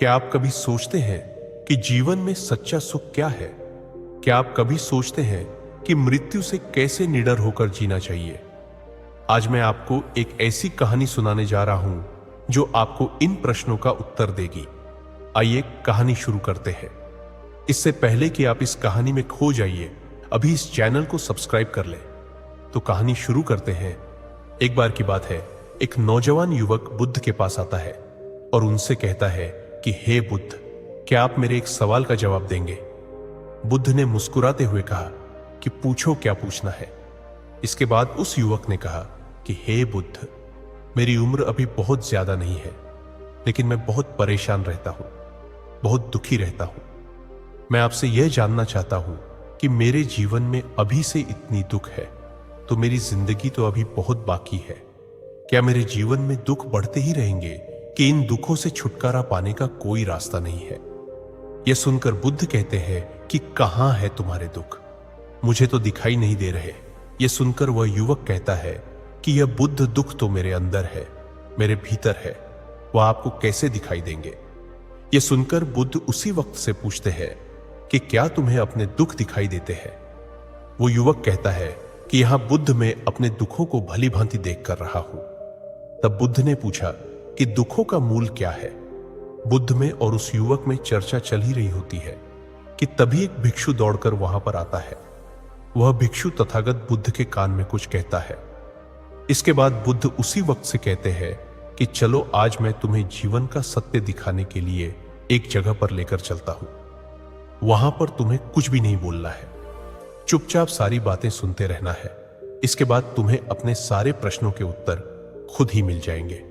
क्या आप कभी सोचते हैं कि जीवन में सच्चा सुख क्या है? क्या आप कभी सोचते हैं कि मृत्यु से कैसे निडर होकर जीना चाहिए? आज मैं आपको एक ऐसी कहानी सुनाने जा रहा हूं जो आपको इन प्रश्नों का उत्तर देगी। आइए कहानी शुरू करते हैं। इससे पहले कि आप इस कहानी में खो जाइए, अभी इस चैनल को सब्सक्राइब कर लें। तो कहानी शुरू करते हैं। एक बार की बात है, एक नौजवान युवक बुद्ध के पास आता है और उनसे कहता है कि हे बुद्ध, क्या आप मेरे एक सवाल का जवाब देंगे? बुद्ध ने मुस्कुराते हुए कहा कि पूछो, क्या पूछना है। इसके बाद उस युवक ने कहा कि हे बुद्ध, मेरी उम्र अभी बहुत ज्यादा नहीं है, लेकिन मैं बहुत परेशान रहता हूं, बहुत दुखी रहता हूं। मैं आपसे यह जानना चाहता हूं कि मेरे जीवन में अभी से इतनी दुख है, तो मेरी जिंदगी तो अभी बहुत बाकी है। क्या मेरे जीवन में दुख बढ़ते ही रहेंगे कि इन दुखों से छुटकारा पाने का कोई रास्ता नहीं है? यह सुनकर बुद्ध कहते हैं कि कहां है तुम्हारे दुख? मुझे तो दिखाई नहीं दे रहे। यह सुनकर वह युवक कहता है कि यह बुद्ध दुख तो मेरे अंदर है, मेरे भीतर है, वह आपको कैसे दिखाई देंगे? यह सुनकर बुद्ध उसी वक्त से पूछते हैं कि क्या तुम्हें अपने दुख दिखाई देते हैं? वो युवक कहता है कि यहां बुद्ध में अपने दुखों को भली भांति देख कर रहा हूं। तब बुद्ध ने पूछा कि दुखों का मूल क्या है? बुद्ध में और उस युवक में चर्चा चल ही रही होती है कि तभी एक भिक्षु दौड़कर वहां पर आता है। वह भिक्षु तथागत बुद्ध के कान में कुछ कहता है। इसके बाद बुद्ध उसी वक्त से कहते हैं कि चलो, आज मैं तुम्हें जीवन का सत्य दिखाने के लिए एक जगह पर लेकर चलता हूं। वहां पर तुम्हें कुछ भी नहीं बोलना है, चुपचाप सारी बातें सुनते रहना है। इसके बाद तुम्हें अपने सारे प्रश्नों के उत्तर खुद ही मिल जाएंगे।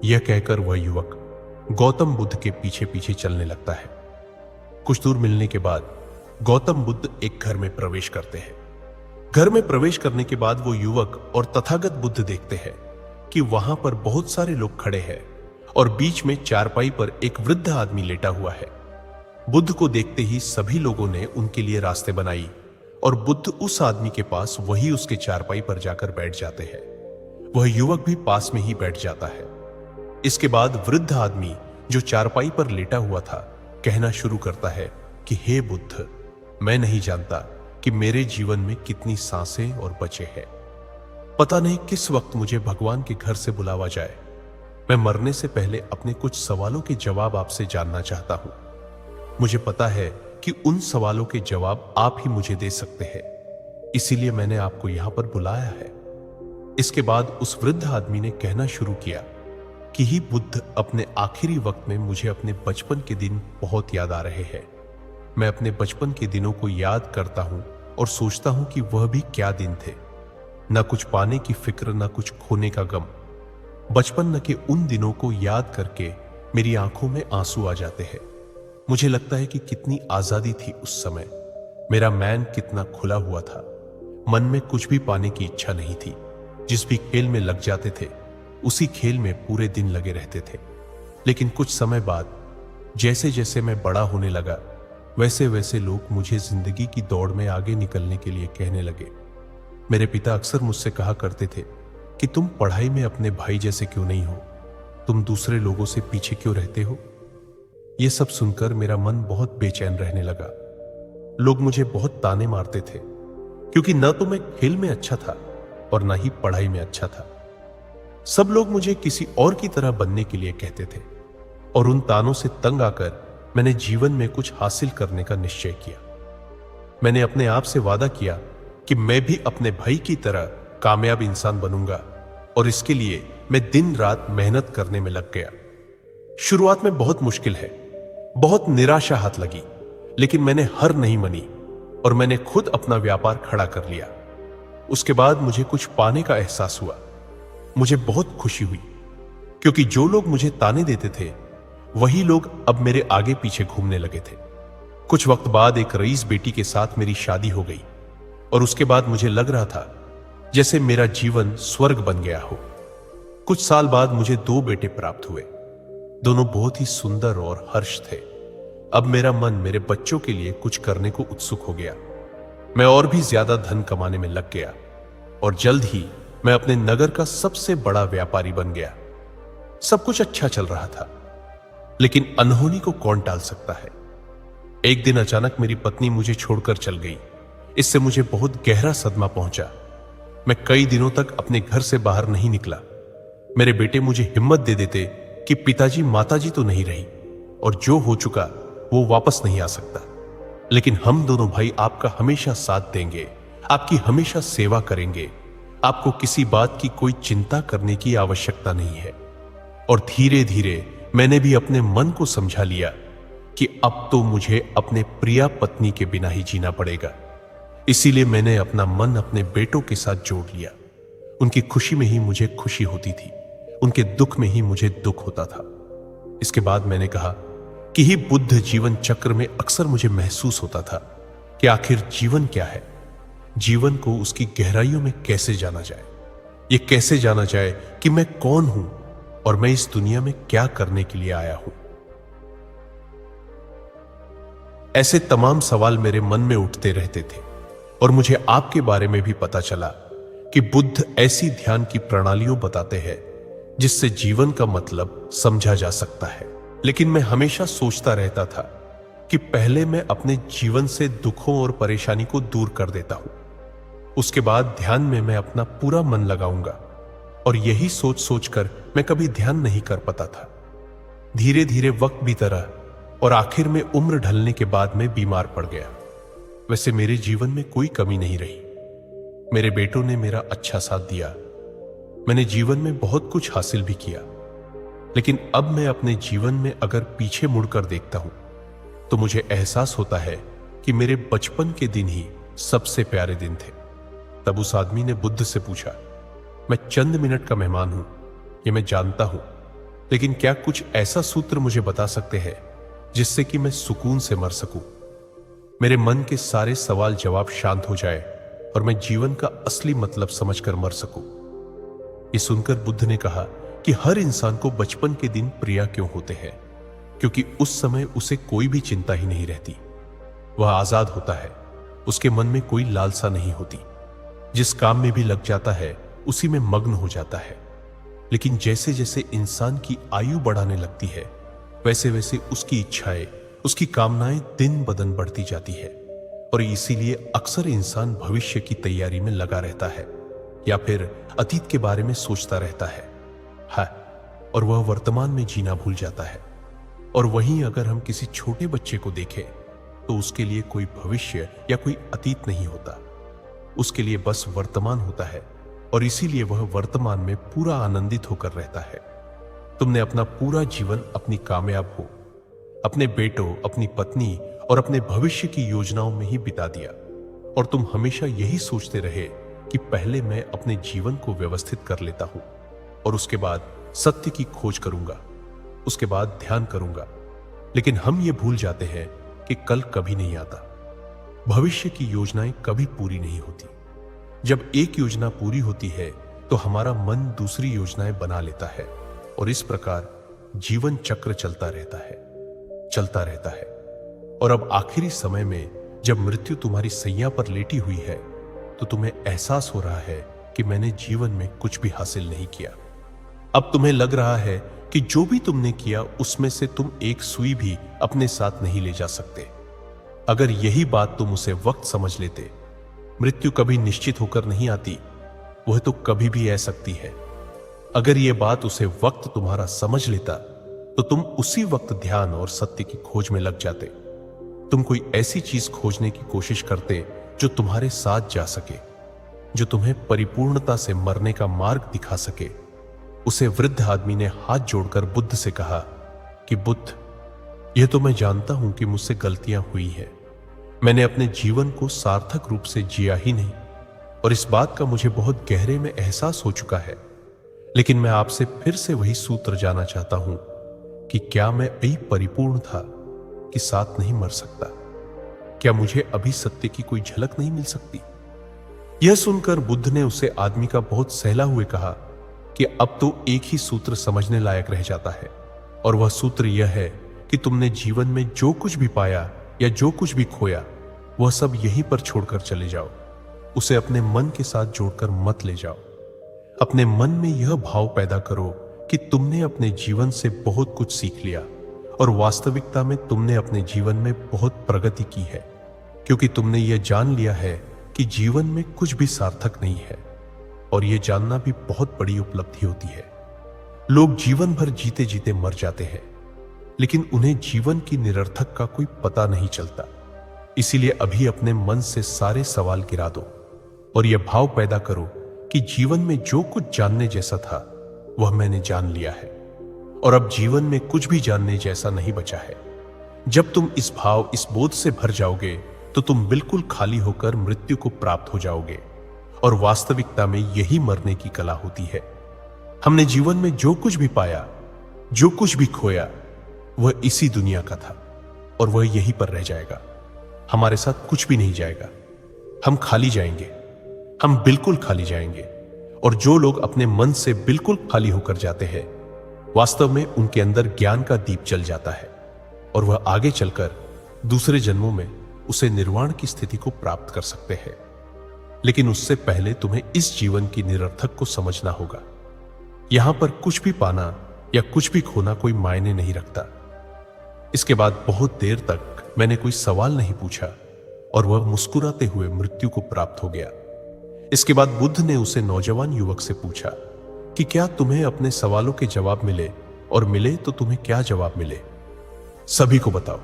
यह कहकर वह युवक गौतम बुद्ध के पीछे पीछे चलने लगता है। कुछ दूर मिलने के बाद गौतम बुद्ध एक घर में प्रवेश करते हैं। घर में प्रवेश करने के बाद वो युवक और तथागत बुद्ध देखते हैं कि वहां पर बहुत सारे लोग खड़े हैं और बीच में चारपाई पर एक वृद्ध आदमी लेटा हुआ है। बुद्ध को देखते ही सभी लोगों ने उनके लिए रास्ते बनाई और बुद्ध उस आदमी के पास वही उसके चारपाई पर जाकर बैठ जाते हैं। वह युवक भी पास में ही बैठ जाता है। इसके बाद वृद्ध आदमी जो चारपाई पर लेटा हुआ था कहना शुरू करता है कि हे बुद्ध, मैं नहीं जानता कि मेरे जीवन में कितनी सांसें और बचे हैं। पता नहीं किस वक्त मुझे भगवान के घर से बुलावा जाए। मैं मरने से पहले अपने कुछ सवालों के जवाब आपसे जानना चाहता हूं। मुझे पता है कि उन सवालों के जवाब आप ही मुझे दे सकते हैं, इसीलिए मैंने आपको यहां पर बुलाया है। इसके बाद उस वृद्ध आदमी ने कहना शुरू किया कि ही बुद्ध, अपने आखिरी वक्त में मुझे अपने बचपन के दिन बहुत याद आ रहे हैं। मैं अपने बचपन के दिनों को याद करता हूं और सोचता हूं कि वह भी क्या दिन थे। न कुछ पाने की फिक्र, न कुछ खोने का गम। बचपन के उन दिनों को याद करके मेरी आंखों में आंसू आ जाते हैं। मुझे लगता है कि कितनी आजादी थी उस समय। मेरा मैन कितना खुला हुआ था। मन में कुछ भी पाने की इच्छा नहीं थी। जिस भी खेल में लग जाते थे, उसी खेल में पूरे दिन लगे रहते थे। लेकिन कुछ समय बाद जैसे जैसे मैं बड़ा होने लगा, वैसे वैसे लोग मुझे जिंदगी की दौड़ में आगे निकलने के लिए कहने लगे। मेरे पिता अक्सर मुझसे कहा करते थे कि तुम पढ़ाई में अपने भाई जैसे क्यों नहीं हो, तुम दूसरे लोगों से पीछे क्यों रहते हो। यह सब सुनकर मेरा मन बहुत बेचैन रहने लगा। लोग मुझे बहुत ताने मारते थे, क्योंकि न तो मैं खेल में अच्छा था और न ही पढ़ाई में अच्छा था। सब लोग मुझे किसी और की तरह बनने के लिए कहते थे और उन तानों से तंग आकर मैंने जीवन में कुछ हासिल करने का निश्चय किया। मैंने अपने आप से वादा किया कि मैं भी अपने भाई की तरह कामयाब इंसान बनूंगा और इसके लिए मैं दिन रात मेहनत करने में लग गया। शुरुआत में बहुत मुश्किल है, बहुत निराशा हाथ लगी, लेकिन मैंने हार नहीं मानी और मैंने खुद अपना व्यापार खड़ा कर लिया। उसके बाद मुझे कुछ पाने का एहसास हुआ। मुझे बहुत खुशी हुई, क्योंकि जो लोग मुझे ताने देते थे वही लोग अब मेरे आगे पीछे घूमने लगे थे। कुछ वक्त बाद एक रईस बेटी के साथ मेरी शादी हो गई और उसके बाद मुझे लग रहा था जैसे मेरा जीवन स्वर्ग बन गया हो। कुछ साल बाद मुझे 2 बेटे प्राप्त हुए। दोनों बहुत ही सुंदर और हर्ष थे। अब मेरा मन मेरे बच्चों के लिए कुछ करने को उत्सुक हो गया। मैं और भी ज्यादा धन कमाने में लग गया और जल्द ही मैं अपने नगर का सबसे बड़ा व्यापारी बन गया। सब कुछ अच्छा चल रहा था। लेकिन अनहोनी को कौन टाल सकता है। एक दिन अचानक मेरी पत्नी मुझे छोड़कर चल गई। इससे मुझे बहुत गहरा सदमा पहुंचा। मैं कई दिनों तक अपने घर से बाहर नहीं निकला। मेरे बेटे मुझे हिम्मत दे देते कि पिताजी माताजी तो नहीं रही और जो हो चुका वो वापस नहीं आ सकता, लेकिन हम दोनों भाई आपका हमेशा साथ देंगे, आपकी हमेशा सेवा करेंगे। आपको किसी बात की कोई चिंता करने की आवश्यकता नहीं है। और धीरे धीरे मैंने भी अपने मन को समझा लिया कि अब तो मुझे अपने प्रिया पत्नी के बिना ही जीना पड़ेगा। इसीलिए मैंने अपना मन अपने बेटों के साथ जोड़ लिया। उनकी खुशी में ही मुझे खुशी होती थी, उनके दुख में ही मुझे दुख होता था। इसके बाद मैंने कहा कि ही बुद्ध जीवन चक्र में अक्सर मुझे महसूस होता था कि आखिर जीवन क्या है, जीवन को उसकी गहराइयों में कैसे जाना जाए, ये कैसे जाना जाए कि मैं कौन हूं और मैं इस दुनिया में क्या करने के लिए आया हूं। ऐसे तमाम सवाल मेरे मन में उठते रहते थे और मुझे आपके बारे में भी पता चला कि बुद्ध ऐसी ध्यान की प्रणालियों बताते हैं जिससे जीवन का मतलब समझा जा सकता है। लेकिन मैं हमेशा सोचता रहता था कि पहले मैं अपने जीवन से दुखों और परेशानी को दूर कर देता हूं, उसके बाद ध्यान में मैं अपना पूरा मन लगाऊंगा। और यही सोच सोचकर मैं कभी ध्यान नहीं कर पाता था। धीरे धीरे वक्त बीता रहा और आखिर में उम्र ढलने के बाद मैं बीमार पड़ गया। वैसे मेरे जीवन में कोई कमी नहीं रही। मेरे बेटों ने मेरा अच्छा साथ दिया। मैंने जीवन में बहुत कुछ हासिल भी किया। लेकिन अब मैं अपने जीवन में अगर पीछे मुड़कर देखता हूं तो मुझे एहसास होता है कि मेरे बचपन के दिन ही सबसे प्यारे दिन थे। तब उस आदमी ने बुद्ध से पूछा, मैं चंद मिनट का मेहमान हूं, ये मैं जानता हूं, लेकिन क्या कुछ ऐसा सूत्र मुझे बता सकते हैं जिससे कि मैं सुकून से मर सकूं, मेरे मन के सारे सवाल जवाब शांत हो जाए और मैं जीवन का असली मतलब समझकर मर सकूं। ये सुनकर बुद्ध ने कहा कि हर इंसान को बचपन के दिन प्रिय क्यों होते हैं, क्योंकि उस समय उसे कोई भी चिंता ही नहीं रहती। वह आजाद होता है, उसके मन में कोई लालसा नहीं होती। जिस काम में भी लग जाता है उसी में मग्न हो जाता है। लेकिन जैसे जैसे इंसान की आयु बढ़ाने लगती है वैसे वैसे उसकी इच्छाएं, उसकी कामनाएं दिन ब दिन बढ़ती जाती है। और इसीलिए अक्सर इंसान भविष्य की तैयारी में लगा रहता है या फिर अतीत के बारे में सोचता रहता है, और वह वर्तमान में जीना भूल जाता है। और वहीं अगर हम किसी छोटे बच्चे को देखें तो उसके लिए कोई भविष्य या कोई अतीत नहीं होता, उसके लिए बस वर्तमान होता है। और इसीलिए वह वर्तमान में पूरा आनंदित होकर रहता है। तुमने अपना पूरा जीवन अपनी कामयाब हो, अपने बेटों, अपनी पत्नी और अपने भविष्य की योजनाओं में ही बिता दिया। और तुम हमेशा यही सोचते रहे कि पहले मैं अपने जीवन को व्यवस्थित कर लेता हूं और उसके बाद सत्य की खोज करूंगा, उसके बाद ध्यान करूंगा। लेकिन हम ये भूल जाते हैं कि कल कभी नहीं आता, भविष्य की योजनाएं कभी पूरी नहीं होती। जब एक योजना पूरी होती है तो हमारा मन दूसरी योजनाएं बना लेता है और इस प्रकार जीवन चक्र चलता रहता है। और अब आखिरी समय में जब मृत्यु तुम्हारी सैया पर लेटी हुई है तो तुम्हें एहसास हो रहा है कि मैंने जीवन में कुछ भी हासिल नहीं किया। अब तुम्हें लग रहा है कि जो भी तुमने किया उसमें से तुम एक सुई भी अपने साथ नहीं ले जा सकते। अगर यही बात तुम उसे वक्त समझ लेते, मृत्यु कभी निश्चित होकर नहीं आती, वह तो कभी भी आ सकती है। अगर यह बात उसे वक्त तुम्हारा समझ लेता तो तुम उसी वक्त ध्यान और सत्य की खोज में लग जाते। तुम कोई ऐसी चीज खोजने की कोशिश करते जो तुम्हारे साथ जा सके, जो तुम्हें परिपूर्णता से मरने का मार्ग दिखा सके। उसे वृद्ध आदमी ने हाथ जोड़कर बुद्ध से कहा कि बुद्ध, यह तो मैं जानता हूं कि मुझसे गलतियां हुई हैं। मैंने अपने जीवन को सार्थक रूप से जिया ही नहीं और इस बात का मुझे बहुत गहरे में एहसास हो चुका है। लेकिन मैं आपसे फिर से वही सूत्र जानना चाहता हूं कि क्या मैं अभी परिपूर्ण था कि साथ नहीं मर सकता? क्या मुझे अभी सत्य की कोई झलक नहीं मिल सकती? यह सुनकर बुद्ध ने उसे आदमी का बहुत सहला हुए कहा कि अब तो एक ही सूत्र समझने लायक रह जाता है और वह सूत्र यह है कि तुमने जीवन में जो कुछ भी पाया या जो कुछ भी खोया वह सब यहीं पर छोड़कर चले जाओ। उसे अपने मन के साथ जोड़कर मत ले जाओ। अपने मन में यह भाव पैदा करो कि तुमने अपने जीवन से बहुत कुछ सीख लिया और वास्तविकता में तुमने अपने जीवन में बहुत प्रगति की है, क्योंकि तुमने यह जान लिया है कि जीवन में कुछ भी सार्थक नहीं है। और यह जानना भी बहुत बड़ी उपलब्धि होती है। लोग जीवन भर जीते जीते मर जाते हैं, लेकिन उन्हें जीवन की निरर्थक का कोई पता नहीं चलता। इसीलिए अभी अपने मन से सारे सवाल गिरा दो और यह भाव पैदा करो कि जीवन में जो कुछ जानने जैसा था वह मैंने जान लिया है, और अब जीवन में कुछ भी जानने जैसा नहीं बचा है। जब तुम इस भाव, इस बोध से भर जाओगे तो तुम बिल्कुल खाली होकर मृत्यु को प्राप्त हो जाओगे। और वास्तविकता में यही मरने की कला होती है। हमने जीवन में जो कुछ भी पाया, जो कुछ भी खोया, वह इसी दुनिया का था और वह यहीं पर रह जाएगा। हमारे साथ कुछ भी नहीं जाएगा। हम खाली जाएंगे, हम बिल्कुल खाली जाएंगे। और जो लोग अपने मन से बिल्कुल खाली होकर जाते हैं, वास्तव में उनके अंदर ज्ञान का दीप जल जाता है और वह आगे चलकर दूसरे जन्मों में उसे निर्वाण की स्थिति को प्राप्त कर सकते हैं। लेकिन उससे पहले तुम्हें इस जीवन की निरर्थक को समझना होगा। यहां पर कुछ भी पाना या कुछ भी खोना कोई मायने नहीं रखता। इसके बाद बहुत देर तक मैंने कोई सवाल नहीं पूछा और वह मुस्कुराते हुए मृत्यु को प्राप्त हो गया। इसके बाद बुद्ध ने उसे नौजवान युवक से पूछा कि क्या तुम्हें अपने सवालों के जवाब मिले, और मिले तो तुम्हें क्या जवाब मिले, सभी को बताओ।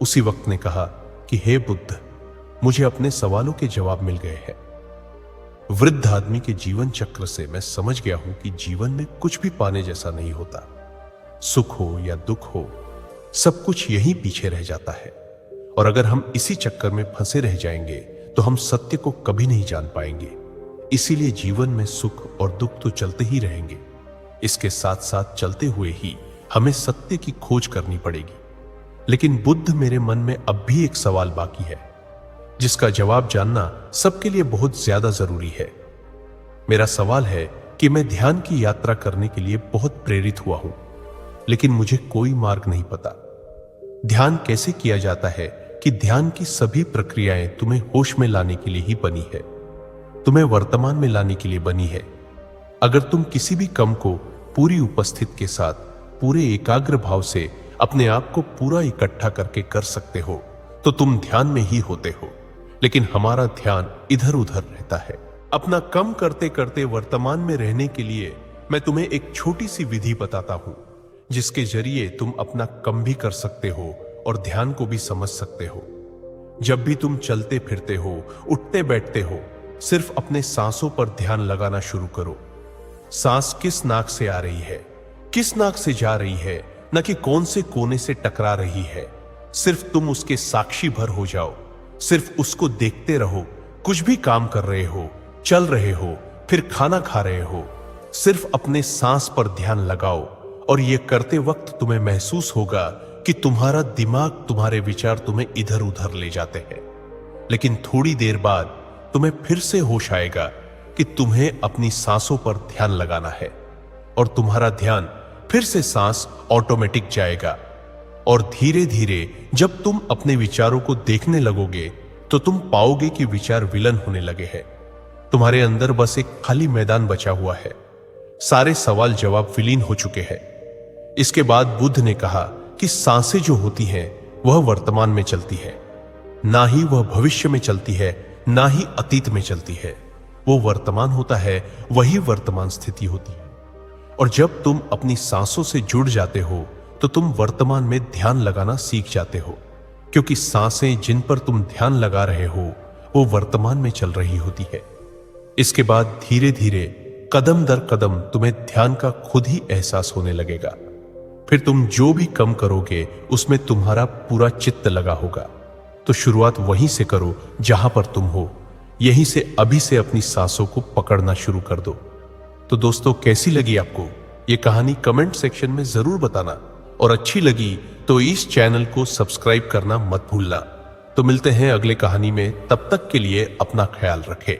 उसी वक्त ने कहा कि हे बुद्ध, मुझे अपने सवालों के जवाब मिल गए हैं। वृद्ध आदमी के जीवन चक्र से मैं समझ गया हूं कि जीवन में कुछ भी पाने जैसा नहीं होता। सुख हो या दुख हो, सब कुछ यहीं पीछे रह जाता है। और अगर हम इसी चक्कर में फंसे रह जाएंगे तो हम सत्य को कभी नहीं जान पाएंगे। इसीलिए जीवन में सुख और दुख तो चलते ही रहेंगे। इसके साथ साथ चलते हुए ही हमें सत्य की खोज करनी पड़ेगी। लेकिन बुद्ध, मेरे मन में अब भी एक सवाल बाकी है जिसका जवाब जानना सबके लिए बहुत ज्यादा जरूरी है। मेरा सवाल है कि मैं ध्यान की यात्रा करने के लिए बहुत प्रेरित हुआ हूं, लेकिन मुझे कोई मार्ग नहीं पता। ध्यान कैसे किया जाता है कि ध्यान की सभी प्रक्रियाएं तुम्हें होश में लाने के लिए ही बनी है, तुम्हें वर्तमान में लाने के लिए बनी है। अगर तुम किसी भी काम को पूरी उपस्थित के साथ, पूरे एकाग्र भाव से अपने आप को पूरा इकट्ठा करके कर सकते हो तो तुम ध्यान में ही होते हो। लेकिन हमारा ध्यान इधर उधर रहता है। अपना कम करते करते वर्तमान में रहने के लिए मैं तुम्हें एक छोटी सी विधि बताता हूं, जिसके जरिए तुम अपना कम भी कर सकते हो और ध्यान को भी समझ सकते हो। जब भी तुम चलते फिरते हो, उठते बैठते हो, सिर्फ अपने सांसों पर ध्यान लगाना शुरू करो। सांस किस नाक से आ रही है, किस नाक से जा रही है, न कि कौन से कोने से टकरा रही है। सिर्फ तुम उसके साक्षी भर हो जाओ, सिर्फ उसको देखते रहो। कुछ भी काम कर रहे हो, चल रहे हो, फिर खाना खा रहे हो, सिर्फ अपने सांस पर ध्यान लगाओ। और यह करते वक्त तुम्हें महसूस होगा कि तुम्हारा दिमाग, तुम्हारे विचार तुम्हें इधर उधर ले जाते हैं। लेकिन थोड़ी देर बाद तुम्हें फिर से होश आएगा कि तुम्हें अपनी सांसों पर ध्यान लगाना है, और तुम्हारा ध्यान फिर से सांस ऑटोमेटिक जाएगा। और धीरे धीरे जब तुम अपने विचारों को देखने लगोगे तो तुम पाओगे कि विचार विलन होने लगे हैं। तुम्हारे अंदर बस एक खाली मैदान बचा हुआ है। सारे सवाल जवाब विलीन हो चुके हैं। इसके बाद बुद्ध ने कहा कि सांसें जो होती हैं वह वर्तमान में चलती है, ना ही वह भविष्य में चलती है, ना ही अतीत में चलती है। वो वर्तमान होता है, वही वर्तमान स्थिति होती है। और जब तुम अपनी सांसों से जुड़ जाते हो तो तुम वर्तमान में ध्यान लगाना सीख जाते हो, क्योंकि सांसें जिन पर तुम ध्यान लगा रहे हो वो वर्तमान में चल रही होती है। इसके बाद धीरे धीरे कदम दर कदम तुम्हें ध्यान का खुद ही एहसास होने लगेगा। फिर तुम जो भी कम करोगे उसमें तुम्हारा पूरा चित्त लगा होगा। तो शुरुआत वहीं से करो जहां पर तुम हो। यहीं से अभी से अपनी सांसों को पकड़ना शुरू कर दो। तो दोस्तों, कैसी लगी आपको ये कहानी? कमेंट सेक्शन में जरूर बताना, और अच्छी लगी तो इस चैनल को सब्सक्राइब करना मत भूलना। तो मिलते हैं अगले कहानी में, तब तक के लिए अपना ख्याल रखें।